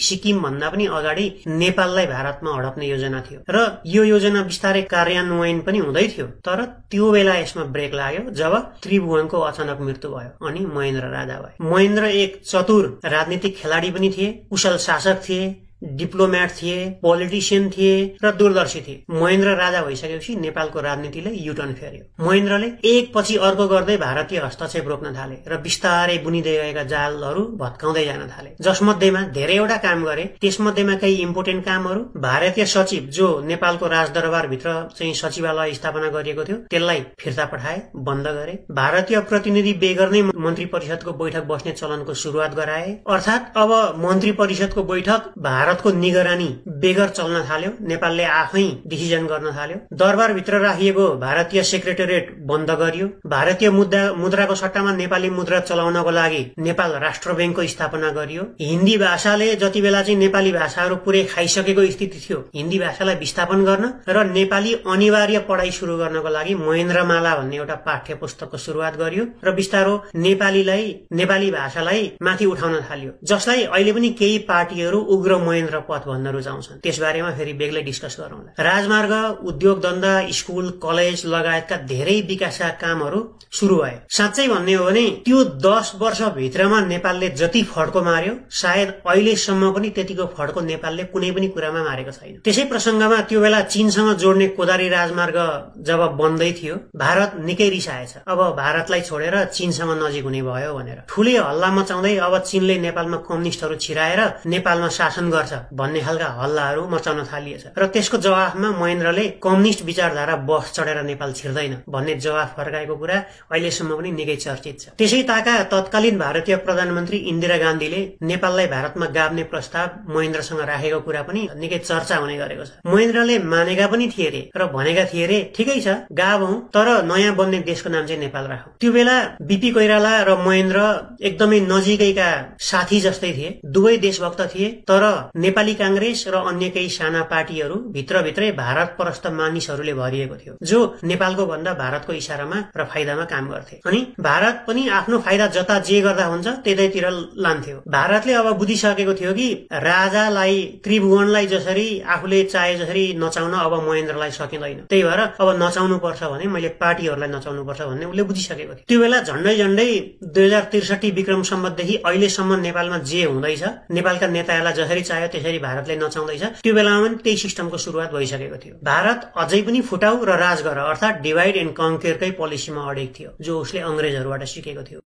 सिक्किम भन्दा पनि अगाडि नेपाललाई भारतमा हडप्ने योजना थियो र यो योजना बिस्तारै कार्यान्वयन पनि हुँदै थियो। तर त्यो बेला यसमा ब्रेक लाग्यो जब त्रिभुवनको अचानक मृत्यु भयो अनि महेन्द्र राजा भए। महेन्द्र एक चतुर राजनीतिक खेलाडी पनि थिए, कुशल शासक थिए, डिप्लोमेट थिए, पोलिटिशियन थिए र दूरदर्शी थिए। महेन्द्र राजा भइसकेपछि नेपालको राजनीतिले युटर्न फेर्यो। महेन्द्रले एक पछि अर्को गर्दै भारतीय हस्तक्षेप रोक्न थाले र बिस्तारै बुनिँदै गएका जालहरू भत्काउँदै जान थाले। जसमध्येमा धेरैवटा काम गरे। त्यसमध्येमा केही इम्पोर्टेन्ट कामहरू, भारतीय सचिव जो नेपालको राजदरबार भित्र चाहिँ सचिवालय स्थापना गरिएको थियो त्यसलाई फिर्ता पठाए, बन्द गरे। भारतीय प्रतिनिधि बेगर नै मन्त्री परिषदको बैठक बस्ने चलनको सुरुवात गराए। अर्थात अब मन्त्री परिषदको बैठक भारतको निगरानी बेगर चल्न थाल्यो। नेपालले आफै डिसिजन गर्न थाल्यो। दरबारभित्र राखिएको भारतीय सेक्रेटेरिएट बन्द गरियो। भारतीय मुद्राको सट्टामा नेपाली मुद्रा चलाउनको लागि नेपाल राष्ट्र बैंकको स्थापना गरियो। हिन्दी भाषाले जति बेला चाहिँ नेपाली भाषाहरू पुरै खाइसकेको स्थिति थियो, हिन्दी भाषालाई विस्थापन गर्न र नेपाली अनिवार्य पढाइ सुरु गर्नको लागि महेन्द्रमाला भन्ने एउटा पाठ्य पुस्तकको सुरुवात गरियो र बिस्तारो नेपाली भाषालाई माथि उठाउन थालियो, जसलाई अहिले पनि केही पार्टीहरू उग्र महेन्द्र पथ भन्न रुचाउँछन्। त्यसबारेमा फेरि बेग्लै डिस्कस गरौँला। राजमार्ग, उद्योग धन्दा, स्कुल, कलेज लगायतका धेरै विकासका कामहरू सुरु भए। साँच्चै भन्ने हो भने त्यो 10 वर्षभित्रमा नेपालले जति फड्को मार्यो सायद अहिलेसम्म पनि त्यतिको फड्को नेपालले कुनै पनि कुरामा मारेको छैन। त्यसै प्रसंगमा त्यो बेला चीनसँग जोड्ने कोदारी राजमार्ग जब बन्दै थियो, भारत निकै रिसाएछ। अब भारतलाई छोडेर चीनसँग नजिक हुने भयो भनेर ठूलै हल्ला मचाउँदै अब चीनले नेपालमा कम्युनिस्टहरू छिराएर नेपालमा शासन गर्छ भन्ने खालका हल्लाहरू मचाउन थालिएछ र त्यसको जवाफमा महेन्द्रले कम्युनिस्ट विचारधारा बस चढेर नेपाल छिर्दैन भन्ने जवाफ फर्काएको कुरा अहिलेसम्म पनि निकै चर्चित छ। त्यसै ताका तत्कालीन भारतीय प्रधानमन्त्री इन्दिरा गान्धीले नेपाललाई भारतमा गाभ्ने प्रस्ताव महेन्द्रसँग राखेको कुरा पनि निकै चर्चा हुने गरेको छ। महेन्द्रले मानेका पनि थिए रे र भनेका थिए रे, ठिकै छ गाभौं तर नयाँ बन्ने देशको नाम चाहिँ नेपाल राखौं। त्यो बेला बीपी कोइराला र महेन्द्र एकदमै नजिकैका साथी जस्तै थिए। दुवै देशभक्त थिए, तर नेपाली कांग्रेस र अन्य केही साना पार्टीहरू भित्रभित्रै भारत परस्त मानिसहरूले भरिएको थियो, जो नेपालको भन्दा भारतको इशारामा र फाइदामा काम गर्थे। अनि भारत पनि आफ्नो फाइदा जता जे गर्दा हुन्छ त्यतैतिर लान्थ्यो। भारतले अब बुझिसकेको थियो कि राजालाई, त्रिभुवनलाई जसरी आफूले चाहे जसरी नचाउन अब महेन्द्रलाई सकिँदैन। त्यही भएर अब नचाउनु पर्छ भने मैले पार्टीहरूलाई नचाउनु पर्छ भन्ने उसले बुझिसकेको थियो। त्यो बेला झण्डै 2063 विक्रम सम्वतदेखि अहिलेसम्म नेपालमा जे हुँदैछ, नेपालका नेताहरूलाई जसरी चाह्यो त्यसरी भारतले नचाउँदैछ, त्यो बेलामा पनि त्यही सिस्टमको सुरुवात भइसकेको थियो। भारत अझै पनि फुटाउ र राज गर अर्थात डिभाइड एन्ड कन्क्युरकै पोलिसीमा अडेक थियो, जो उसले अंग्रेजहरूबाट सिकेको थियो।